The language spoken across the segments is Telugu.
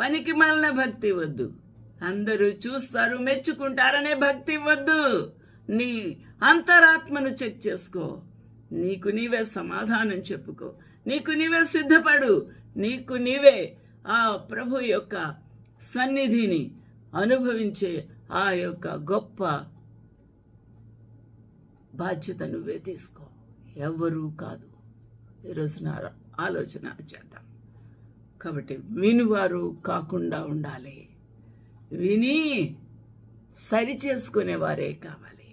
పనికి మాలిన భక్తి వద్దు. అందరూ చూస్తారు, మెచ్చుకుంటారనే భక్తి వద్దు. నీ అంతరాత్మను చెక్ చేసుకో. నీకు నీవే సమాధానం చెప్పుకో. నీకు నీవే సిద్ధపడు. నీకు నీవే ఆ ప్రభు యొక్క సన్నిధిని అనుభవించే ఆ యొక్క గొప్ప బాధ్యత నువ్వే తీసుకో. ఎవ్వరూ కాదు. ఈరోజు నా ఆలోచన చేద్దాం. కాబట్టి వినువారు కాకుండా ఉండాలి. విని సరి చేసుకునేవారే కావాలి.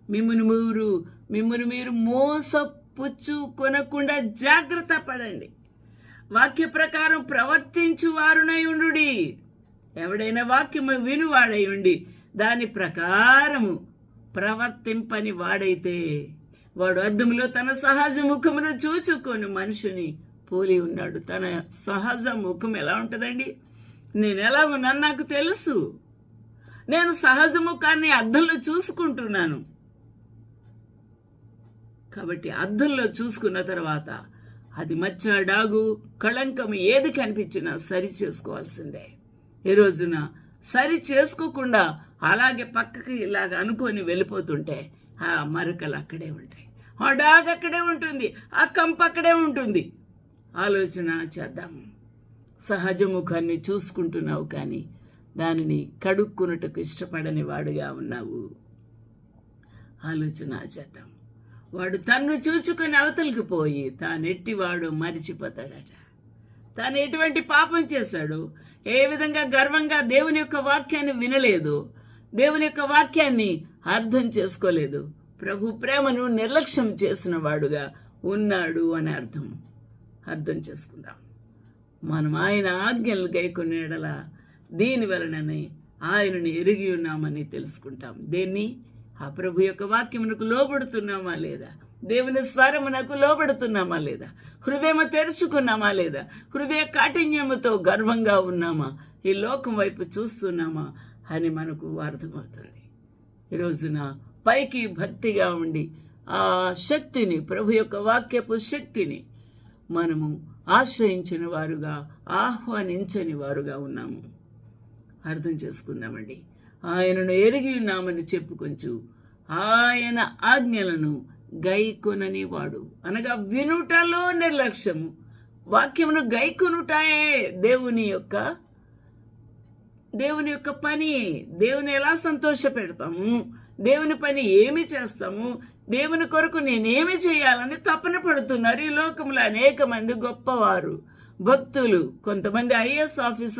మిమ్మల్ని మీరు మోసపుచ్చు కొనకుండా జాగ్రత్త పడండి. వాక్య ప్రకారం ప్రవర్తించువారునై ఉండు. ఎవడైనా వాక్యము వినువాడై ఉండి దాని ప్రకారము ప్రవర్తింపని వాడైతే వాడు అద్దములో తన సహజ ముఖమును చూచుకొని మనుషుని పోలి ఉన్నాడు. తన సహజ ముఖం ఎలా ఉంటుందండి? నేను ఎలా ఉన్నాను నాకు తెలుసు. నేను సహజ ముఖాన్ని అద్దంలో చూసుకుంటున్నాను. కాబట్టి అద్దంలో చూసుకున్న తర్వాత అది మచ్చ, డాగు, కళంకం ఏది కనిపించినా సరి చేసుకోవాల్సిందే. ఈ రోజున సరి చేసుకోకుండా అలాగే పక్కకి ఇలాగ అనుకొని వెళ్ళిపోతుంటే ఆ మరకలు అక్కడే ఉంటాయి, ఆ డాగ్ అక్కడే ఉంటుంది, ఆ కంప అక్కడే ఉంటుంది. ఆలోచన చేద్దాము. సహజ ముఖాన్ని చూసుకుంటున్నావు కానీ దానిని కడుక్కున్నట్టుకు ఇష్టపడని వాడుగా ఉన్నావు. ఆలోచన చేద్దాం. వాడు తన్ను చూచుకొని అవతలికి పోయి తానెట్టివాడు మరిచిపోతాడట. తాను ఎటువంటి పాపం చేశాడు, ఏ విధంగా గర్వంగా దేవుని యొక్క వాక్యాన్ని వినలేదు, దేవుని యొక్క వాక్యాన్ని అర్థం చేసుకోలేదు, ప్రభు ప్రేమను నిర్లక్ష్యం చేసిన వాడుగా ఉన్నాడు అని అర్థం చేసుకుందాం. మనం ఆయన ఆజ్ఞలు గైకొనే యెడల దీని వలననే ఆయనను ఎరిగి ఉన్నామని తెలుసుకుంటాం. దేన్ని? ఆ ప్రభు యొక్క వాక్యమునకు లోబడుతున్నామా లేదా? దేవుని స్వరమునకు లోబడుతున్నామా లేదా? హృదయం తెరుచుకున్నామా లేదా? హృదయ కాఠిన్యముతో గర్వంగా ఉన్నామా? ఈ లోకం వైపు చూస్తున్నామా అని మనకు అర్థమవుతుంది. ఈరోజున పైకి భక్తిగా ఉండి ఆ శక్తిని, ప్రభు యొక్క వాక్యపు శక్తిని మనము ఆశ్రయించిన వారుగా, ఆహ్వానించని వారుగా ఉన్నాము. అర్థం చేసుకుందామండి. ఆయనను ఎరిగి ఉన్నామని చెప్పుకొంచు ఆయన ఆజ్ఞలను గైకొనని వాడు, అనగా వినుటలో నిర్లక్ష్యము. వాక్యమును గైకొనుటాయే దేవుని యొక్క పని. దేవుని ఎలా సంతోష పెడతాము, దేవుని పని ఏమి చేస్తాము, దేవుని కొరకు నేనేమి చేయాలని తపన పడుతున్నారు ఈ లోకంలో అనేక మంది గొప్పవారు, భక్తులు, కొంతమంది ఐఏఎస్ ఆఫీసర్